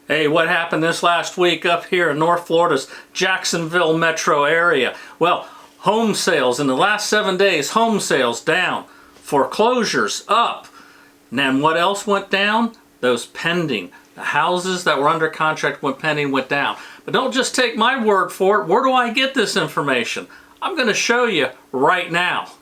Hey, what happened this last week up here in North Florida's Jacksonville metro area? Well, home sales in the last 7 days, home sales down, foreclosures up. And then what else went down? Those pending. The houses that were under contract went pending went down. But don't just take my word for it. Where do I get this information? I'm going to show you right now.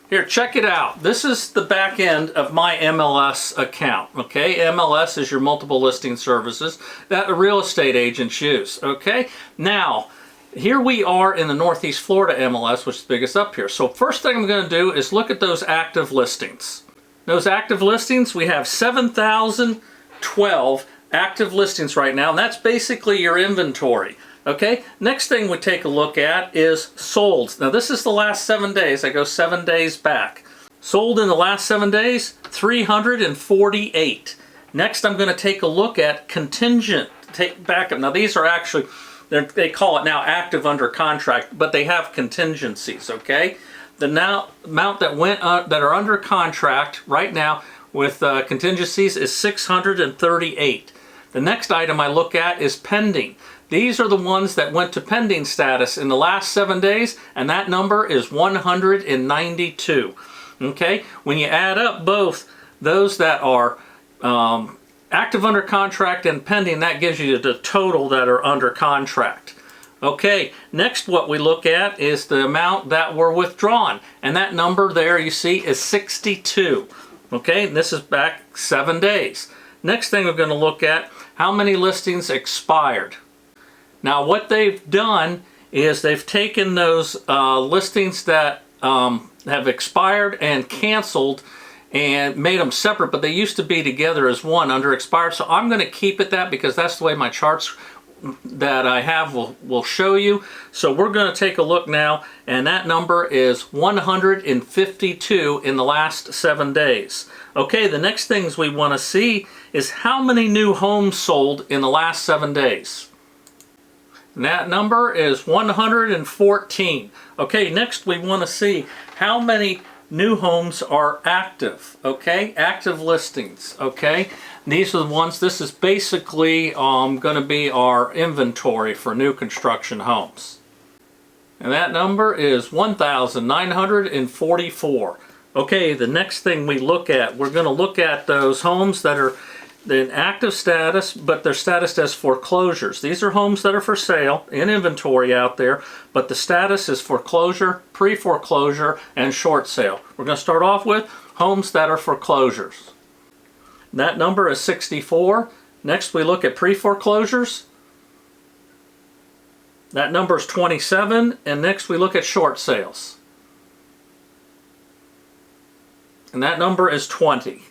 Here, check it out. This is the back end of my MLS account, okay? MLS is your multiple listing services that real estate agents use, okay? Now, here we are in the Northeast Florida MLS, which is the biggest up here. So first thing I'm going to do is look at those active listings. Those active listings, we have 7,012 active listings right now, and that's basically your inventory. Okay, next thing we take a look at is sold. Now this is the last 7 days. I go 7 days back. Sold in the last 7 days, 348. Next I'm going to take a look at contingent backup. Now these are actually, they call it now active under contract, but they have contingencies, okay? The amount that went that are under contract right now with contingencies is 638. The next item I look at is pending. These are the ones that went to pending status in the last 7 days, and that number is 192. Okay, when you add up both those that are active under contract and pending, that gives you the total that are under contract. Okay, next what we look at is the amount that were withdrawn, and that number there you see is 62. Okay, and this is back 7 days. Next thing we're going to look at, how many listings expired. Now what they've done is they've taken those listings that have expired and canceled and made them separate, but they used to be together as one under expired. So I'm going to keep it that because that's the way my charts that I have will show you. So we're going to take a look now, and that number is 152 in the last 7 days. Okay, the next things we want to see is how many new homes sold in the last 7 days. And that number is 114. Okay, next we want to see how many new homes are active, okay? Active listings, okay? These are the ones, this is basically going to be our inventory for new construction homes. And that number is 1,944. Okay, the next thing we look at, we're going to look at those homes that are in active status, but their status as foreclosures. These are homes that are for sale in inventory out there, but the status is foreclosure, pre-foreclosure, and short sale. We're going to start off with homes that are foreclosures. That number is 64. Next we look at pre-foreclosures. That number is 27. And next we look at short sales. And that number is 20.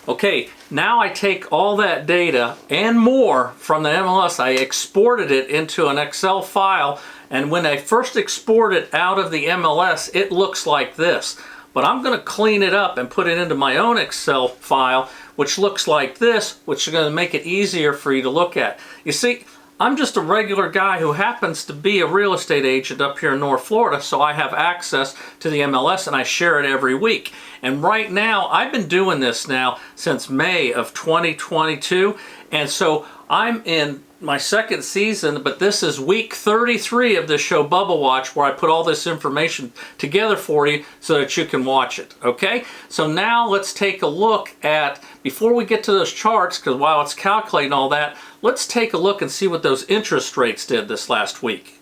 Okay, now I take all that data and more from the MLS, I exported it into an Excel file, and when I first export it out of the MLS, it looks like this. But I'm going to clean it up and put it into my own Excel file, which looks like this, which is going to make it easier for you to look at. You see, I'm just a regular guy who happens to be a real estate agent up here in North Florida, so I have access to the MLS and I share it every week. And right now, I've been doing this now since May of 2022, and so I'm in my second season, but this is week 33 of this show Bubble Watch, where I put all this information together for you so that you can watch it, okay? So now let's take a look at, before we get to those charts, because while it's calculating all that, let's take a look and see what those interest rates did this last week.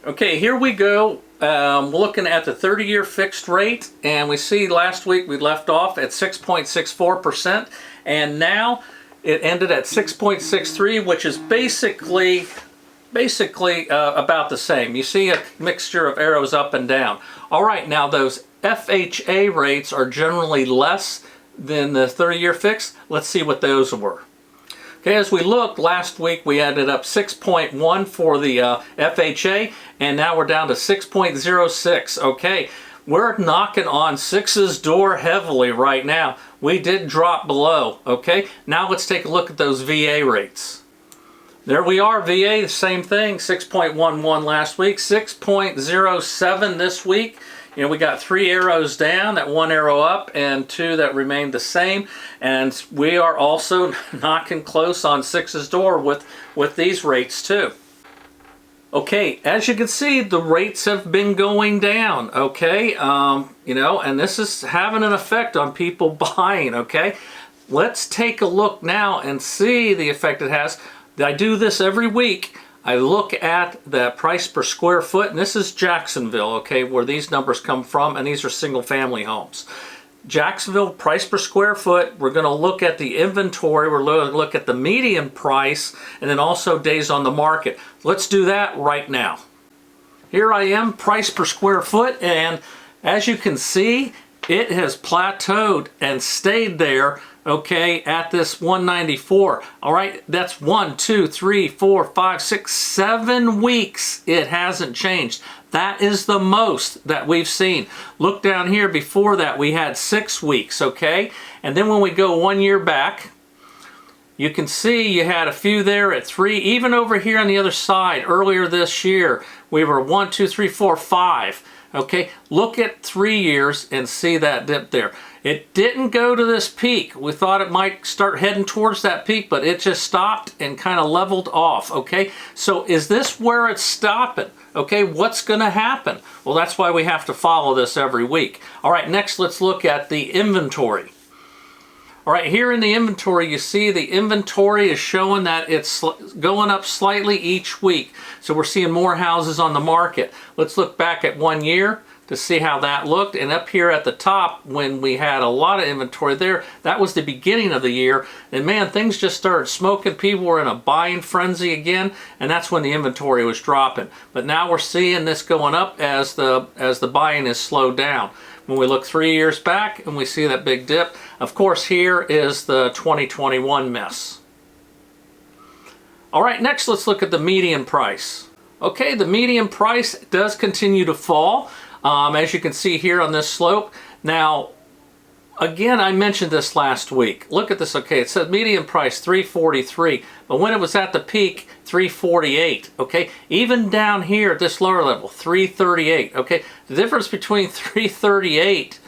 Okay, here we go. We're looking at the 30-year fixed rate, and we see last week we left off at 6.64%, and now it ended at 6.63, which is basically about the same. You see a mixture of arrows up and down. All right, now those FHA rates are generally less than the 30-year fixed. Let's see what those were. Okay, as we look, last week we ended up 6.1 for the FHA, and now we're down to 6.06. Okay, we're knocking on 6's door heavily right now. We did drop below, okay? Now let's take a look at those VA rates. There we are, VA, the same thing, 6.11 last week, 6.07 this week. You know, we got 3 arrows down, that 1 arrow up, and 2 that remained the same. And we are also knocking close on 6's door with these rates too. Okay, as you can see, the rates have been going down, okay? You know, and this is having an effect on people buying, okay? Let's take a look now and see the effect it has. I do this every week. I look at the price per square foot, and this is Jacksonville, okay, where these numbers come from, and these are single family homes. Jacksonville price per square foot, we're going to look at the inventory, we're going to look at the median price, and then also days on the market. Let's do that right now. Here I am, price per square foot, and as you can see, it has plateaued and stayed there, okay, at this 194. All right, that's 1, 2, 3, 4, 5, 6, 7 weeks. It hasn't changed. That is the most that we've seen. Look down here, before that we had 6 weeks, okay? And then when we go 1 year back, you can see you had a few there at 3. Even over here on the other side, earlier this year, we were 1, 2, 3, 4, 5. Okay, look at 3 years and see that dip there. It didn't go to this peak. We thought it might start heading towards that peak, but it just stopped and kind of leveled off, okay? So is this where it's stopping? Okay, what's going to happen? Well, that's why we have to follow this every week. All right, next let's look at the inventory. All right, here in the inventory, you see the inventory is showing that it's going up slightly each week. So we're seeing more houses on the market. Let's look back at 1 year to see how that looked. And up here at the top, when we had a lot of inventory there, that was the beginning of the year. And man, things just started smoking. People were in a buying frenzy again, and that's when the inventory was dropping. But now we're seeing this going up as the buying is slowed down. When we look 3 years back and we see that big dip, of course here is the 2021 mess. All right, next let's look at the median price. Okay, the median price does continue to fall, as you can see here on this slope. Now, again, I mentioned this last week. Look at this, okay, it says median price $343, but when it was at the peak, $348, okay? Even down here at this lower level, $338, okay? The difference between $338,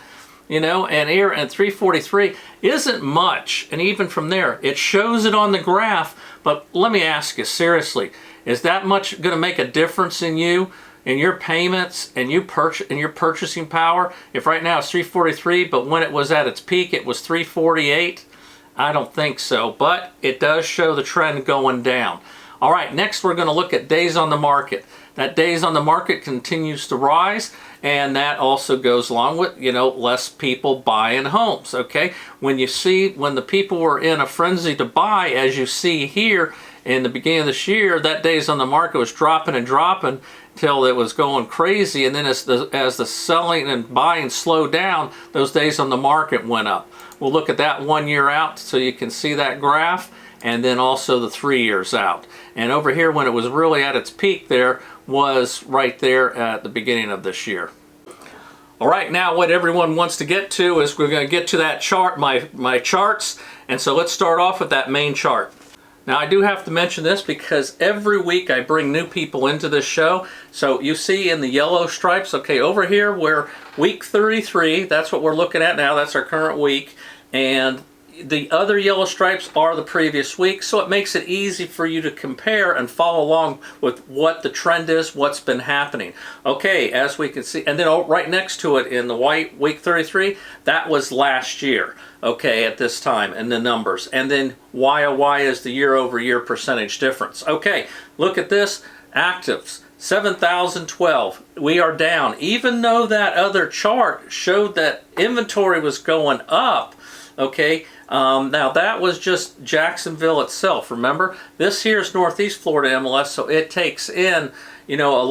you know, and here and $343 isn't much, and even from there, it shows it on the graph, but let me ask you, seriously, is that much going to make a difference in you? In your payments and your purchasing power? If right now it's $343, but when it was at its peak it was $348, I don't think so, but it does show the trend going down. All right, next we're going to look at days on the market. That days on the market continues to rise, and that also goes along with, you know, less people buying homes, okay? When the people were in a frenzy to buy, as you see here in the beginning of this year, that days on the market was dropping and dropping till it was going crazy, and then as the selling and buying slowed down, those days on the market went up. We'll look at that 1 year out so you can see that graph, and then also the 3 years out. And over here, when it was really at its peak there, was right there at the beginning of this year. All right, now what everyone wants to get to is we're going to get to that chart, my charts, and so let's start off with that main chart. Now I do have to mention this because every week I bring new people into this show. So you see in the yellow stripes, okay, over here we're week 33, that's what we're looking at now, that's our current week, and the other yellow stripes are the previous week, so it makes it easy for you to compare and follow along with what the trend is, what's been happening. Okay, as we can see, and then right next to it in the white, week 33, that was last year, okay, at this time, and the numbers. And then Y is the year-over-year percentage difference. Okay, look at this, actives. 7,012. We are down. Even though that other chart showed that inventory was going up, okay, now that was just Jacksonville itself. Remember, this here is Northeast Florida MLS, so it takes in, you know,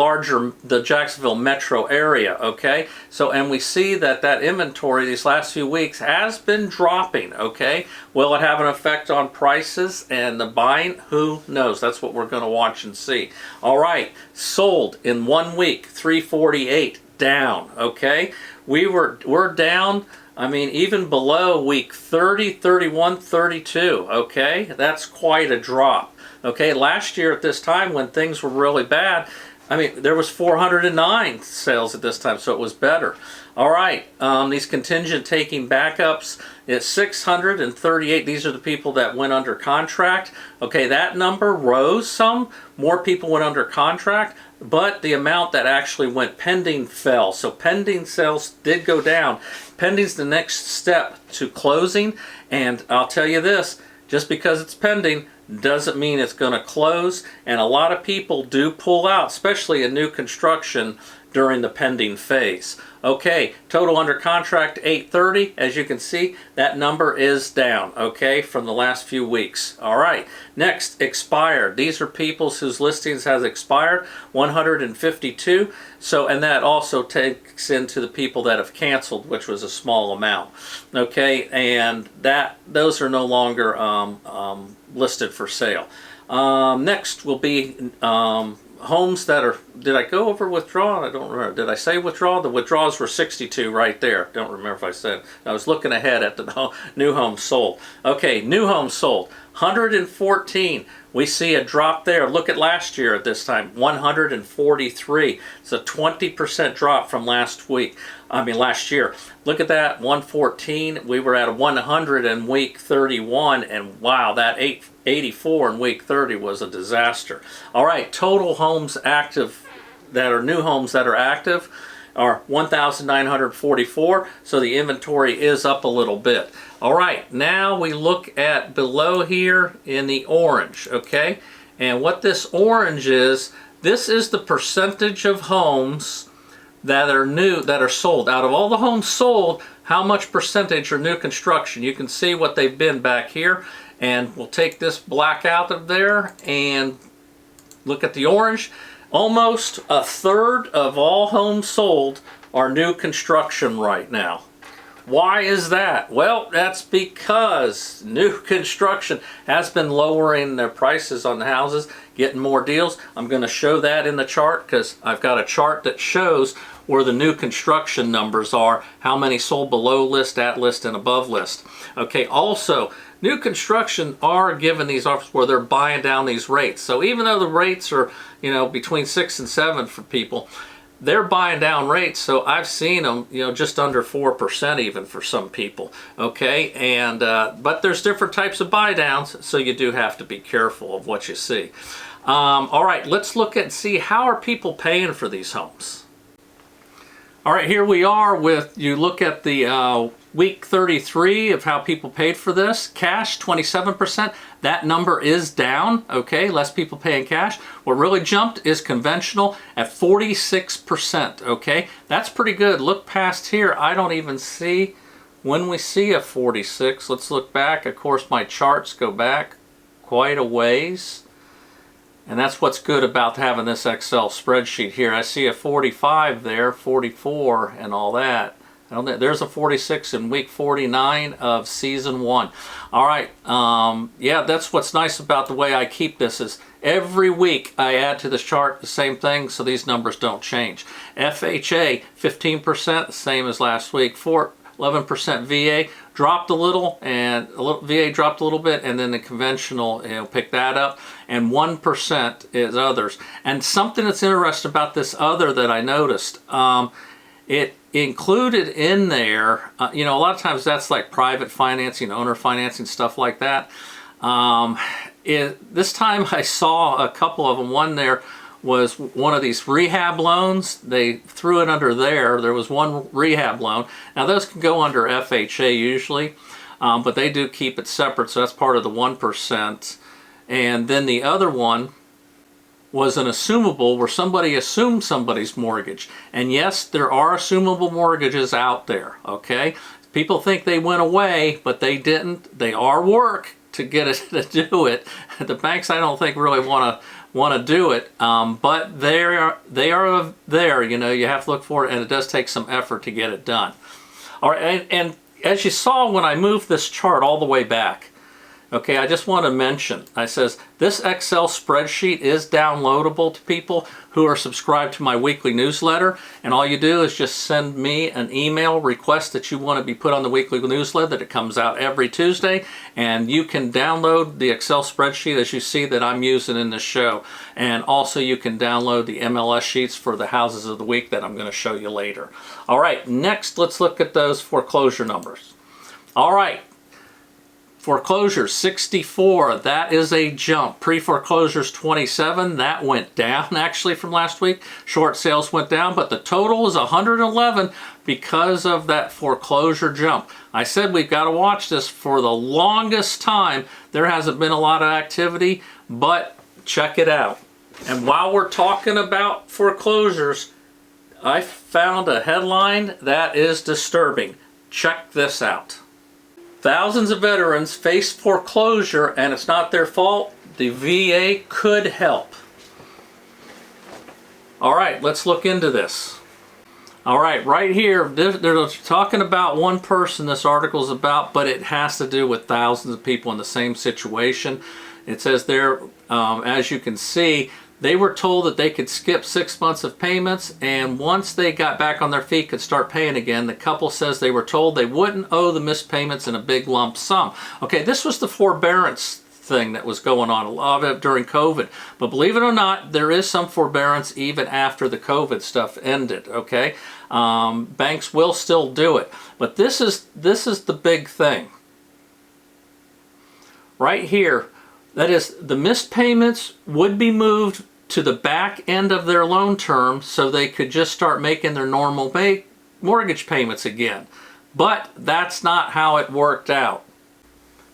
the Jacksonville metro area, okay? So, and we see that inventory these last few weeks has been dropping, okay? Will it have an effect on prices and the buying? Who knows? That's what we're going to watch and see. All right, sold in 1 week, 348, down, okay? We're down, I mean, even below week 30, 31, 32, okay? That's quite a drop. Okay, last year at this time when things were really bad, I mean, there was 409 sales at this time, so it was better. All right, these contingent taking backups, it's 638. These are the people that went under contract. Okay, that number rose some. More people went under contract, but the amount that actually went pending fell. So pending sales did go down. Pending's the next step to closing, and I'll tell you this, just because it's pending doesn't mean it's going to close, and a lot of people do pull out, especially in new construction during the pending phase. Okay, total under contract 830. As you can see, that number is down, okay, from the last few weeks. All right, next, expired. These are people whose listings has expired, 152. So, and that also takes into the people that have canceled, which was a small amount. Okay, and those are no longer listed for sale. Next will be homes that are, did I go over withdraw? I don't remember. Did I say withdraw? The withdrawals were 62 right there. Don't remember if I said. I was looking ahead at the new homes sold. Okay, new homes sold, 114. We see a drop there. Look at last year at this time, 143. It's a 20% drop from last year. Look at that, 114. We were at 100 in week 31, and wow, that 84 in week 30 was a disaster. All right, total homes active that are new homes that are active are 1,944, so the inventory is up a little bit. All right, now we look at below here in the orange, okay? And what this orange is, this is the percentage of homes that are new, that are sold. Out of all the homes sold, how much percentage are new construction? You can see what they've been back here, and we'll take this black out of there and look at the orange. Almost a third of all homes sold are new construction right now. Why is that? Well, that's because new construction has been lowering their prices on the houses, getting more deals. I'm going to show that in the chart because I've got a chart that shows where the new construction numbers are, how many sold below list, at list, and above list. Okay, also, new construction are given these offers where they're buying down these rates. So even though the rates are, between 6 and 7 for people, they're buying down rates. So I've seen them, just under 4% even for some people. Okay, and but there's different types of buy downs, so you do have to be careful of what you see. All right, let's look at see how are people paying for these homes. All right, here we are with, you look at the week 33 of how people paid for this. Cash, 27%. That number is down, okay? Less people paying cash. What really jumped is conventional at 46%, okay? That's pretty good. Look past here. I don't even see when we see a 46. Let's look back. Of course, my charts go back quite a ways. And that's what's good about having this Excel spreadsheet here. I see a 45 there, 44 and all that. There's a 46 in week 49 of season 1. All right, yeah, that's what's nice about the way I keep this is every week I add to this chart the same thing so these numbers don't change. FHA, 15%, same as last week. 11% VA dropped a little, and VA dropped a little bit, and then the conventional, pick that up, and 1% is others. And something that's interesting about this other that I noticed, it included in there, a lot of times that's like private financing, owner financing, stuff like that. This time I saw a couple of them. One there was one of these rehab loans. They threw it under there. There was one rehab loan. Now those can go under FHA usually, but they do keep it separate, so that's part of the 1%. And then the other one was an assumable where somebody assumed somebody's mortgage. And yes, there are assumable mortgages out there, okay? People think they went away, but they didn't. They are work to get it to do it. The banks, I don't think, really want to do it, but they are there. You have to look for it, and it does take some effort to get it done. All right, and as you saw when I moved this chart all the way back, Okay, I just want to mention, I says, this Excel spreadsheet is downloadable to people who are subscribed to my weekly newsletter, and all you do is just send me an email request that you want to be put on the weekly newsletter, that it comes out every Tuesday, and you can download the Excel spreadsheet as you see that I'm using in this show. And also you can download the MLS sheets for the houses of the week that I'm going to show you later. All right, next let's look at those foreclosure numbers. All right. Foreclosures 64, that is a jump. Pre-foreclosures 27, that went down actually from last week. Short sales went down, but the total is 111 because of that foreclosure jump. I said we've got to watch this. For the longest time there hasn't been a lot of activity, but check it out. And while we're talking about foreclosures, I found a headline that is disturbing. Check this out. Thousands of veterans face foreclosure and it's not their fault. The VA could help. All right, let's look into this. All right, right here, they're talking about one person this article is about, but it has to do with thousands of people in the same situation. It says there, as you can see, they were told that they could skip 6 months of payments, and once they got back on their feet could start paying again. The couple says they were told they wouldn't owe the missed payments in a big lump sum. Okay, this was the forbearance thing that was going on, a lot of it during COVID. But believe it or not, there is some forbearance even after the COVID stuff ended, okay? Banks will still do it. But this is the big thing. Right here, that is, the missed payments would be moved to the back end of their loan term so they could just start making their normal mortgage payments again. But that's not how it worked out.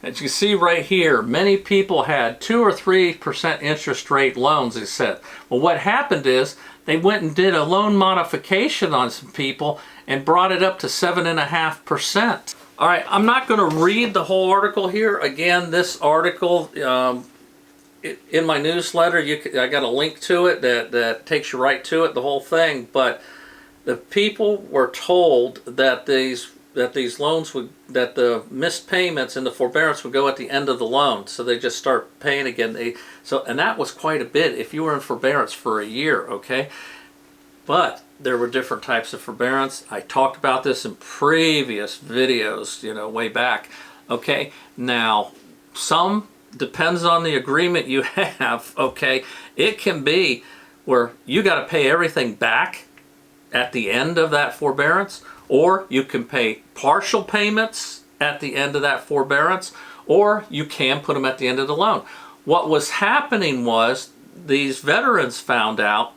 As you see right here, many people had 2 or 3% interest rate loans, they said. Well, what happened is they went and did a loan modification on some people and brought it up to 7.5%. All right, I'm not going to read the whole article here. Again, this article, in my newsletter, I got a link to it that takes you right to it, the whole thing. But the people were told that these loans would, that the missed payments and the forbearance would go at the end of the loan, so they just start paying again. And that was quite a bit if you were in forbearance for a year, okay? But there were different types of forbearance. I talked about this in previous videos, way back. Okay, now some depends on the agreement you have. Okay, it can be where you got to pay everything back at the end of that forbearance, or you can pay partial payments at the end of that forbearance, or you can put them at the end of the loan. What was happening was these veterans found out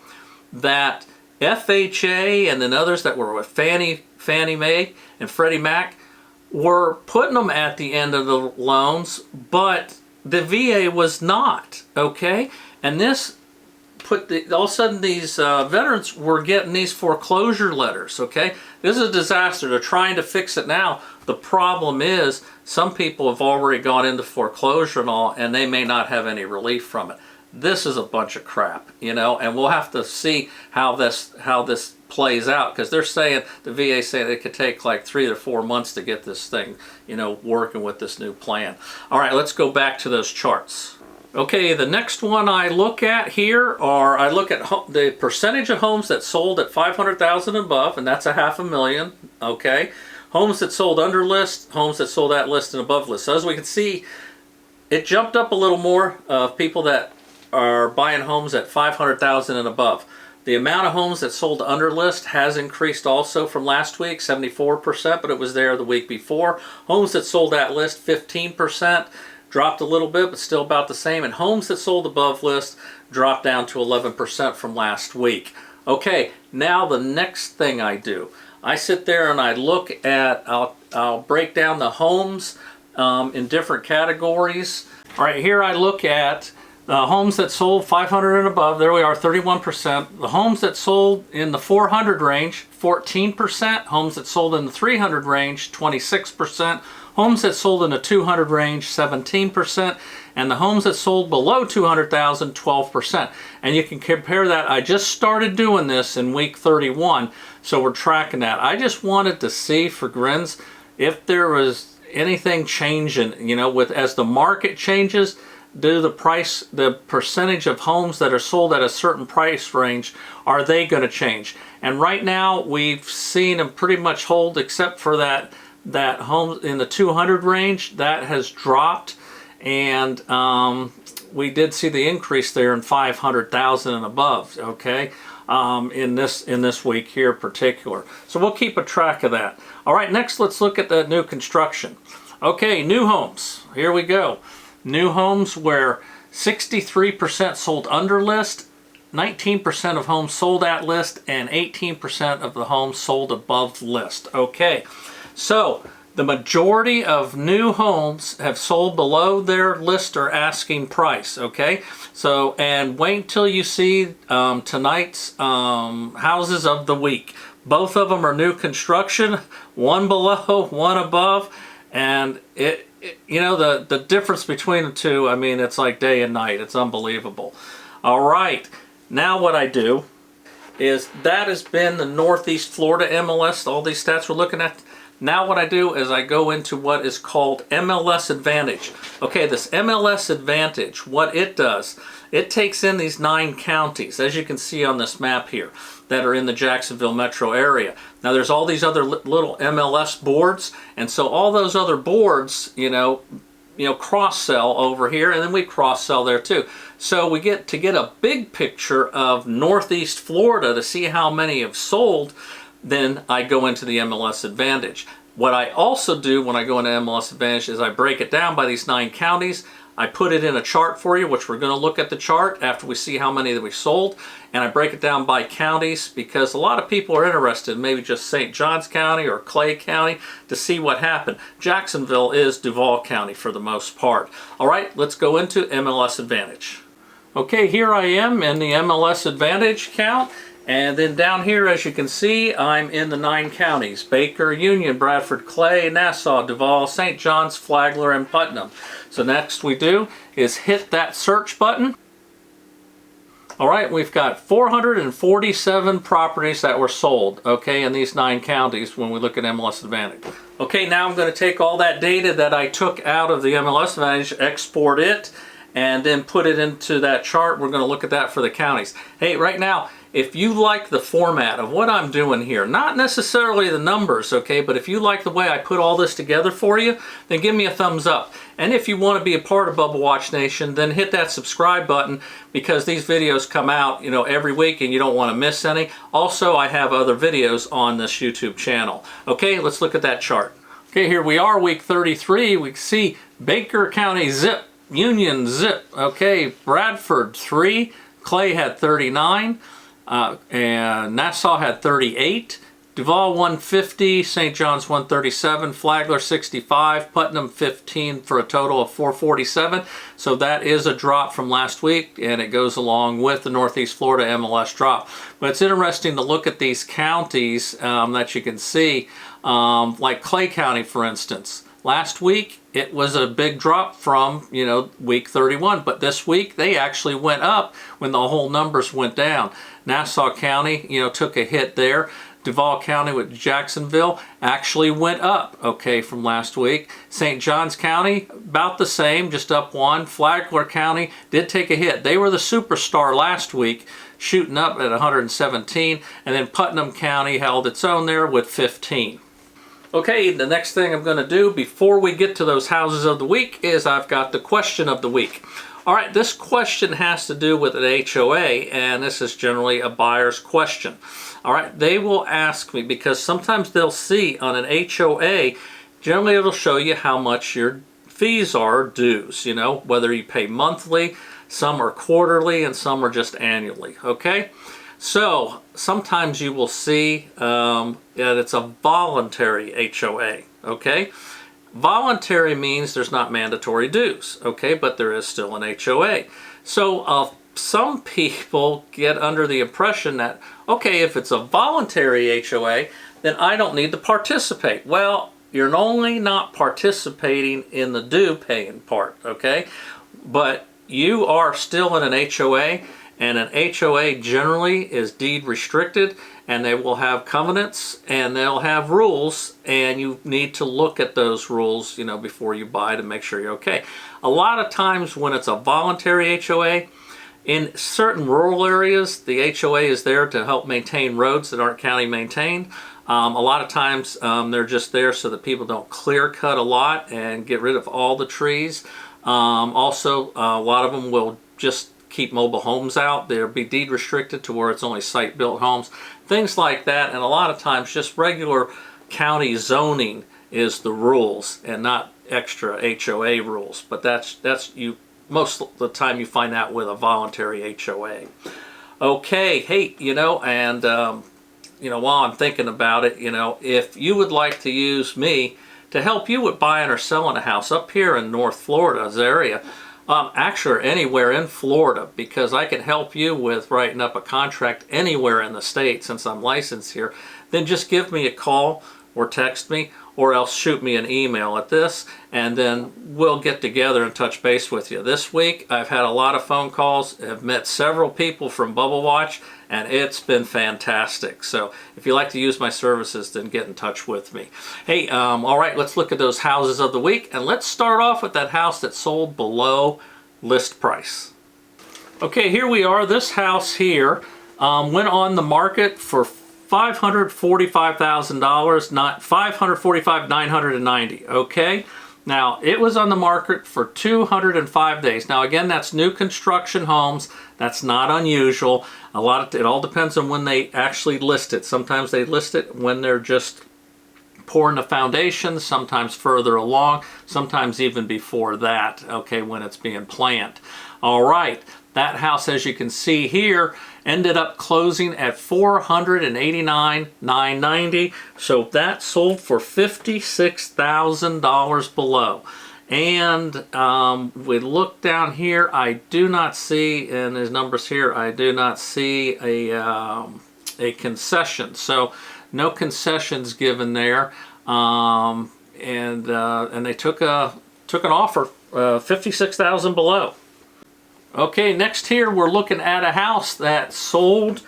that FHA and then others that were with Fannie Mae and Freddie Mac were putting them at the end of the loans, but the VA was not, okay? And this put all of a sudden these veterans were getting these foreclosure letters, okay? This is a disaster. They're trying to fix it now. The problem is some people have already gone into foreclosure and all, and they may not have any relief from it. This is a bunch of crap, and we'll have to see how this plays out, because they're saying, the VA saying it could take like 3 to 4 months to get this thing, working with this new plan. All right, let's go back to those charts. Okay, the next one I look at here I look at the percentage of homes that sold at 500,000 and above, and that's 500,000, okay? Homes that sold under list, homes that sold at list and above list. So as we can see, it jumped up a little more of people that are buying homes at 500,000 and above. The amount of homes that sold under list has increased also from last week, 74%, but it was there the week before. Homes that sold at list, 15%, dropped a little bit, but still about the same. And homes that sold above list dropped down to 11% from last week. Okay, now the next thing I do, I sit there and I look at, I'll break down the homes in different categories. All right, here I look at the homes that sold 500 and above, there we are, 31%. The homes that sold in the 400 range, 14%. Homes that sold in the 300 range, 26%. Homes that sold in the 200 range, 17%. And the homes that sold below 200,000, 12%. And you can compare that. I just started doing this in week 31, so we're tracking that. I just wanted to see for grins if there was anything changing, you know, with as the market changes, the percentage of homes that are sold at a certain price range, are they going to change? And right now we've seen them pretty much hold, except for that home in the 200 range that has dropped, and we did see the increase there in 500,000 and above, okay, in this week here in particular. So we'll keep a track of that. All right, next let's look at the new construction. Okay, new homes. Here we go. New homes where 63% sold under list, 19% of homes sold at list, and 18% of the homes sold above list. Okay, so the majority of new homes have sold below their list or asking price. Okay, so and wait till you see tonight's houses of the week. Both of them are new construction, one below, one above, and you know, the difference between the two, I mean, it's like day and night. It's unbelievable. All right, now what I do is, that has been the Northeast Florida MLS, all these stats we're looking at. Now what I do is I go into what is called MLS Advantage. Okay, this MLS Advantage, what it does, it takes in these 9 counties, as you can see on this map here, that are in the Jacksonville metro area. Now there's all these other little MLS boards, and so all those other boards, you know, cross-sell over here, and then we cross-sell there too. So we get a big picture of Northeast Florida to see how many have sold. Then I go into the MLS Advantage. What I also do when I go into MLS Advantage is I break it down by these 9 counties. I put it in a chart for you, which we're going to look at the chart after we see how many that we sold. And I break it down by counties, because a lot of people are interested in maybe just St. Johns County or Clay County to see what happened. Jacksonville is Duval County for the most part. All right, let's go into MLS Advantage. Okay, here I am in the MLS Advantage count. And then down here, as you can see, I'm in the 9 counties: Baker, Union, Bradford, Clay, Nassau, Duval, St. Johns, Flagler, and Putnam. So next we do is hit that search button. All right, we've got 447 properties that were sold, okay, in these 9 counties when we look at MLS Advantage. Okay, now I'm going to take all that data that I took out of the MLS Advantage, export it, and then put it into that chart. We're going to look at that for the counties. Hey, right now, if you like the format of what I'm doing here, not necessarily the numbers, okay, but if you like the way I put all this together for you, then give me a thumbs up. And if you want to be a part of Bubble Watch Nation, then hit that subscribe button, because these videos come out, you know, every week and you don't want to miss any. Also, I have other videos on this YouTube channel. Okay, let's look at that chart. Okay, here we are, week 33. We see Baker County zip, Union zip, okay, Bradford 3, Clay had 39. And Nassau had 38, Duval 150, St. John's 137, Flagler 65, Putnam 15, for a total of 447. So that is a drop from last week, and it goes along with the Northeast Florida MLS drop. But it's interesting to look at these counties that you can see, like Clay County, for instance. Last week, it was a big drop from, you know, week 31, but this week they actually went up when the whole numbers went down. Nassau County, you know, took a hit there. Duval County with Jacksonville actually went up, okay, from last week. St. Johns County, about the same, just up 1. Flagler County did take a hit. They were the superstar last week, shooting up at 117, and then Putnam County held its own there with 15. Okay, the next thing I'm going to do before we get to those houses of the week is I've got the question of the week. All right, this question has to do with an HOA, and this is generally a buyer's question. All right, they will ask me, because sometimes they'll see on an HOA, generally it'll show you how much your fees are, dues, you know, whether you pay monthly, some are quarterly, and some are just annually, okay? So sometimes you will see that it's a voluntary HOA, okay? Voluntary means there's not mandatory dues, okay, but there is still an HOA. So some people get under the impression that, okay, if it's a voluntary HOA, then I don't need to participate. Well, you're only not participating in the due paying part, okay? But you are still in an HOA, And an HOA generally is deed restricted, and they will have covenants and they'll have rules, and you need to look at those rules, you know, before you buy to make sure you're okay. A lot of times when it's a voluntary HOA, in certain rural areas, the HOA is there to help maintain roads that aren't county maintained. A lot of times they're just there so that people don't clear cut a lot and get rid of all the trees. Also, a lot of them will just keep mobile homes out. They'll be deed restricted to where it's only site-built homes, things like that. And a lot of times just regular county zoning is the rules and not extra HOA rules. But that's you most of the time you find that with a voluntary HOA. Okay, hey, you know, and you know, while I'm thinking about it, you know, if you would like to use me to help you with buying or selling a house up here in North Florida's area, actually anywhere in Florida, because I can help you with writing up a contract anywhere in the state since I'm licensed here, then just give me a call or text me, or else shoot me an email at this, and then we'll get together and touch base with you. This week I've had a lot of phone calls, have met several people from Bubble Watch, and it's been fantastic. So if you like to use my services, then get in touch with me. Hey, all right, let's look at those houses of the week, and let's start off with that house that sold below list price. Okay, here we are. This house here went on the market for $545,000, not $545,990. Okay, now it was on the market for 205 days. Now again, that's new construction homes. That's not unusual. It all depends on when they actually list it. Sometimes they list it when they're just pouring the foundation, sometimes further along, sometimes even before that, okay, when it's being planned. All right, that house, as you can see here, ended up closing at $489,990. So that sold for $56,000 below. And we look down here, I do not see, in his numbers here, I do not see a concession. So no concessions given there. And they took an offer, $56,000 below. Okay, next here we're looking at a house that sold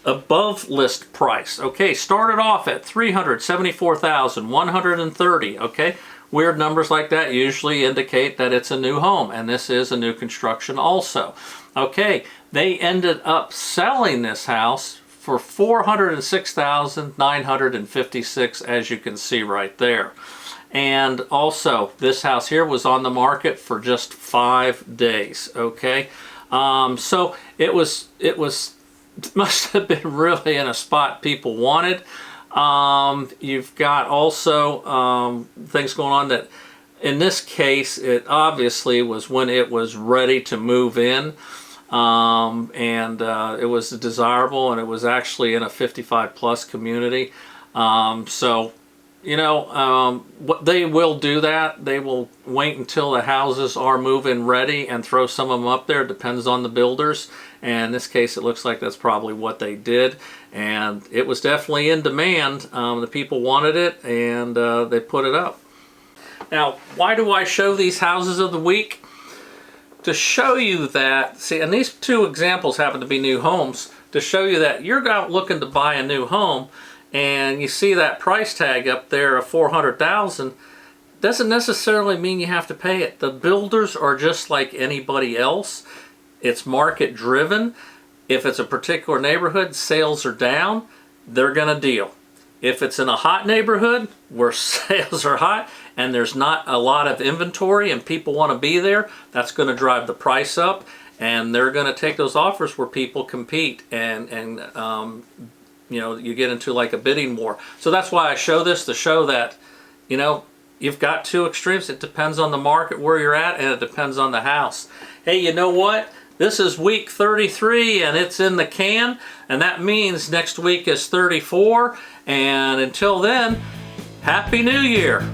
above list price. Okay, started off at $374,130. Okay, weird numbers like that usually indicate that it's a new home, and this is a new construction also. Okay, they ended up selling this house for $406,956, as you can see right there. And also, this house here was on the market for just 5 days. Okay, so it must have been really in a spot people wanted. You've got also things going on that, in this case, it obviously was when it was ready to move in, and it was desirable, and it was actually in a 55+ community. So, you know, what they will do that. They will wait until the houses are move-in ready and throw some of them up there. It depends on the builders. And in this case, it looks like that's probably what they did. And it was definitely in demand. The people wanted it, and they put it up. Now, why do I show these houses of the week? To show you that, see, and these two examples happen to be new homes, to show you that you're out looking to buy a new home, and you see that price tag up there of $400,000, doesn't necessarily mean you have to pay it. The builders are just like anybody else. It's market driven. If it's a particular neighborhood, sales are down, they're gonna deal. If it's in a hot neighborhood where sales are hot and there's not a lot of inventory and people want to be there, that's going to drive the price up, and they're going to take those offers where people compete, and you know, you get into like a bidding war. So that's why I show this, to show that, you know, you've got two extremes. It depends on the market where you're at, and it depends on the house. Hey, you know what? This is week 33 and it's in the can, and that means next week is 34. And until then, Happy New Year!